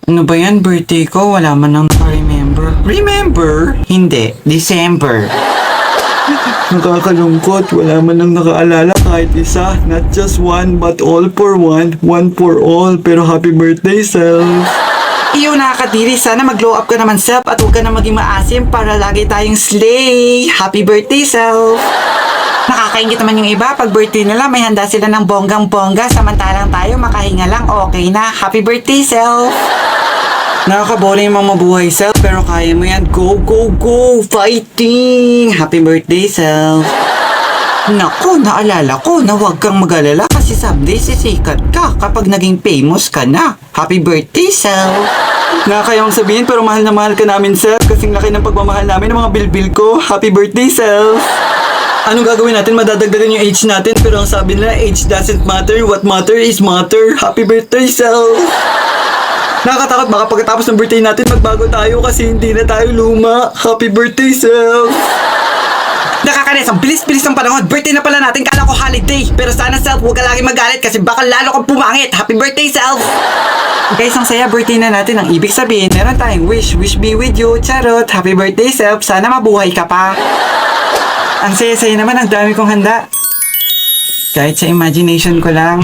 Ano ba yan? Birthday ko? Wala man nang naka-remember. Remember? Hindi. December. Nakakalungkot. Wala man nang nakaalala kahit isa. Not just one, but all for one. One for all. Pero happy birthday, self. Iyo, nakakadiri. Sana mag-glow up ka naman, self. At huwag ka na maging maasim para lagi tayong slay. Happy birthday, self. Nakakaingit naman yung iba. Pag birthday nila, may handa sila ng bonggang-bongga. Samantalang tayo, makahinga lang. Okay na. Happy birthday, self. Nakakaboring yung mga mabuhay, self. Pero kaya mo yan. Go, go, go! Fighting! Happy birthday, self. Naku, naalala ko na huwag kang mag-alala kasi someday sisikat ka kapag naging famous ka na. Happy birthday, self. Nakakayawang sabihin pero mahal na mahal ka namin, self. Kasing laki ng pagmamahal namin ng mga bilbil ko. Happy birthday, self. Anong gagawin natin? Madadagdagan yung age natin pero ang sabi nila, age doesn't matter. What matter is matter. Happy birthday, self. Nakakatakot baka pagkatapos ng birthday natin magbago tayo kasi hindi na tayo luma. Happy birthday, self. Nakakainis, ang bilis-bilis ng panahon. Birthday na pala natin, kala ko holiday. Pero sana, self, huwag ka lagi magalit kasi baka lalo kang pumangit. Happy birthday, self. Guys, ang saya, birthday na natin. Ang ibig sabihin, meron tayong wish. Wish be with you. Charot. Happy birthday, self. Sana mabuhay ka pa. Ang saya-saya naman, ang dami kong handa. Kahit sa imagination ko lang.